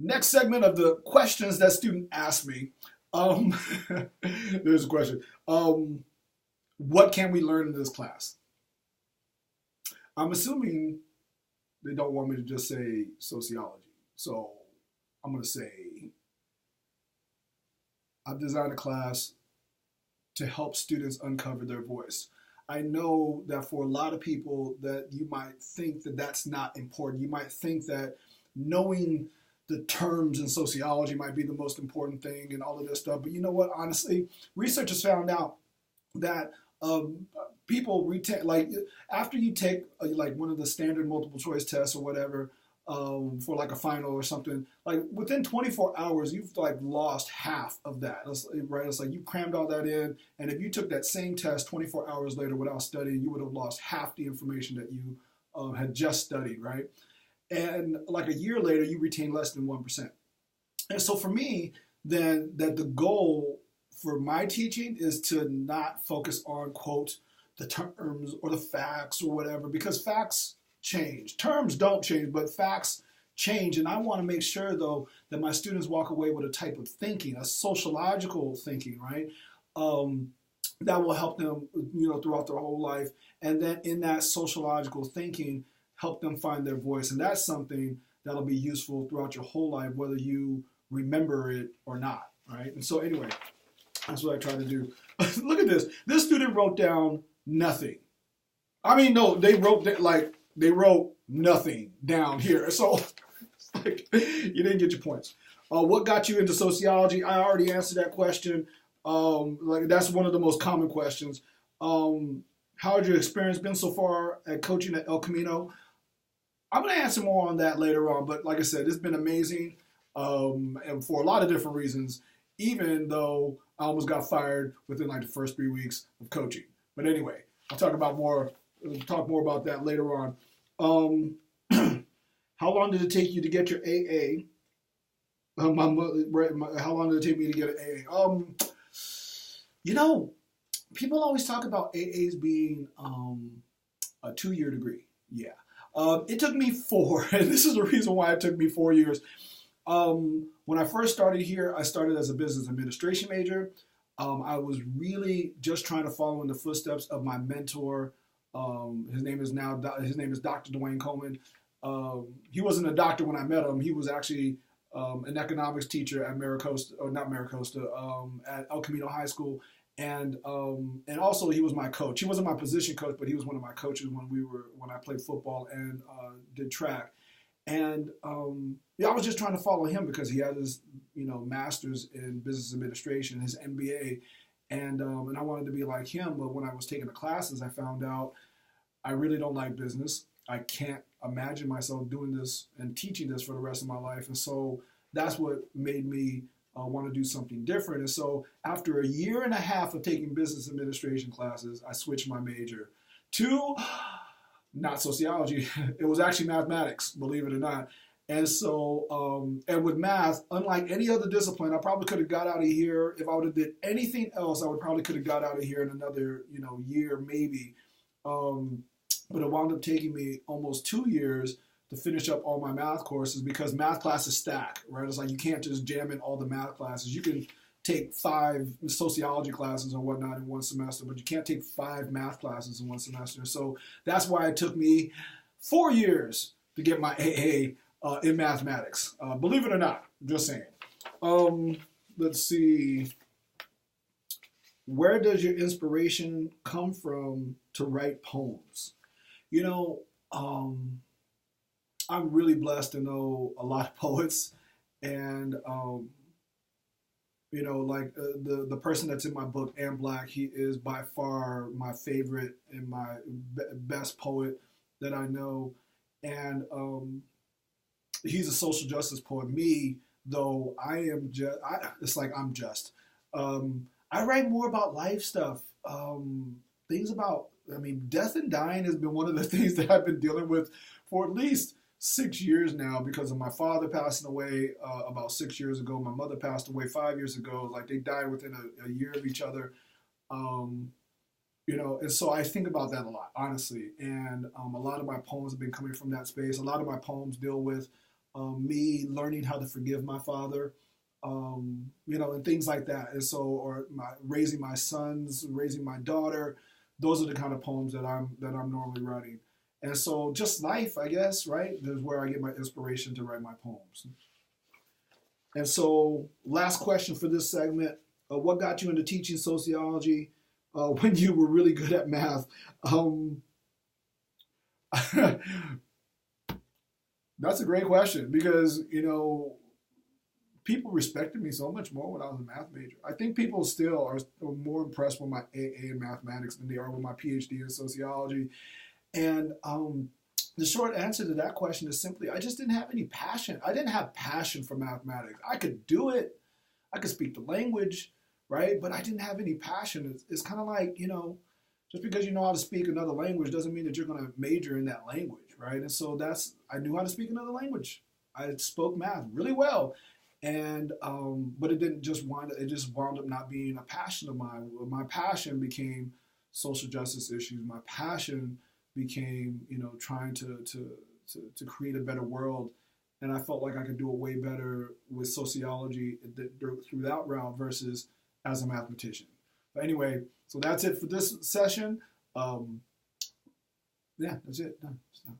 Next segment of the questions that student asked me. Um, there's a question. What can we learn in this class? I'm assuming they don't want me to just say sociology. So I'm going to say I've designed a class to help students uncover their voice. I know that for a lot of people that you might think that that's not important. You might think that knowing the terms in sociology might be the most important thing and all of this stuff. But you know what? Honestly, research has found out that people retain, like, after you take like one of the standard multiple choice tests or whatever, for like a final or something, like within 24 hours you've like lost half of that. Right? It's like you crammed all that in, and if you took that same test 24 hours later without studying, you would have lost half the information that you had just studied, right? And like a year later you retain less than 1%. And so for me, then, that the goal for my teaching is to not focus on, quote, the terms or the facts or whatever, because facts change. Terms don't change, but facts change. And I want to make sure, though, that my students walk away with a type of thinking, a sociological thinking, right? That will help them, throughout their whole life. And then in that sociological thinking, help them find their voice. And that's something that'll be useful throughout your whole life, whether you remember it or not, right? And so anyway, that's what I try to do. Look at this. This student wrote down nothing. I mean, no, they wrote nothing down here. So like, you didn't get your points. What got you into sociology? I already answered that question. That's one of the most common questions. How has your experience been so far at coaching at El Camino? I'm going to answer more on that later on, but like I said, it's been amazing, and for a lot of different reasons, even though I almost got fired within like the first 3 weeks of coaching. But anyway, I'll talk more about that later on. How long did it take you to get your AA? How long did it take me to get an AA? People always talk about AAs being a 2-year degree. Yeah. It took me 4, and this is the reason why it took me 4 years. When I first started here, I started as a business administration major. I was really just trying to follow in the footsteps of my mentor. His name is Dr. Dwayne Coleman. He wasn't a doctor when I met him. He was actually an economics teacher at at El Camino High School. And also he was my coach. He wasn't my position coach, but he was one of my coaches when I played football and did track. And I was just trying to follow him because he had his master's in business administration, his MBA, and I wanted to be like him. But when I was taking the classes, I found out I really don't like business. I can't imagine myself doing this and teaching this for the rest of my life. And so that's what made me want to do something different. And so after a year and a half of taking business administration classes, I switched my major to not sociology. It was actually mathematics, believe it or not. And so, and with math, unlike any other discipline, I probably could have got out of here. If I would have did anything else, I would probably could have got out of here in another, year maybe. But it wound up taking me almost 2 years to finish up all my math courses because math classes stack, right? It's like you can't just jam in all the math classes. You can take 5 sociology classes or whatnot in one semester, but you can't take 5 math classes in one semester. So that's why it took me 4 years to get my AA in mathematics. Believe it or not, just saying. Let's see. Where does your inspiration come from to write poems? I'm really blessed to know a lot of poets, and the person that's in my book, Ann Black, he is by far my favorite and my best poet that I know, and he's a social justice poet. Me, though, it's like I'm just. I write more about life stuff, things about. Death and dying has been one of the things that I've been dealing with for at least 6 years now because of my father passing away about 6 years ago. My mother passed away 5 years ago. Like, they died within a year of each other. And so I think about that a lot, honestly. And a lot of my poems have been coming from that space. A lot of my poems deal with me learning how to forgive my father, and things like that. And so, or raising my sons, raising my daughter. Those are the kind of poems that I'm normally writing. And so, just life, I guess, right? There's where I get my inspiration to write my poems. And so, last question for this segment: what got you into teaching sociology when you were really good at math? That's a great question because, people respected me so much more when I was a math major. I think people still are more impressed with my AA in mathematics than they are with my PhD in sociology. And the short answer to that question is simply I just didn't have any passion. I didn't have passion for mathematics. I could do it. I could speak the language, right? But I didn't have any passion. It's kind of like, just because you know how to speak another language doesn't mean that you're going to major in that language, right? And so I knew how to speak another language. I spoke math really well. And but it didn't just it just wound up not being a passion of mine. My passion became social justice issues. My passion became, trying to create a better world. And I felt like I could do it way better with sociology through that route versus as a mathematician. But anyway, so that's it for this session. Yeah, that's it. Done.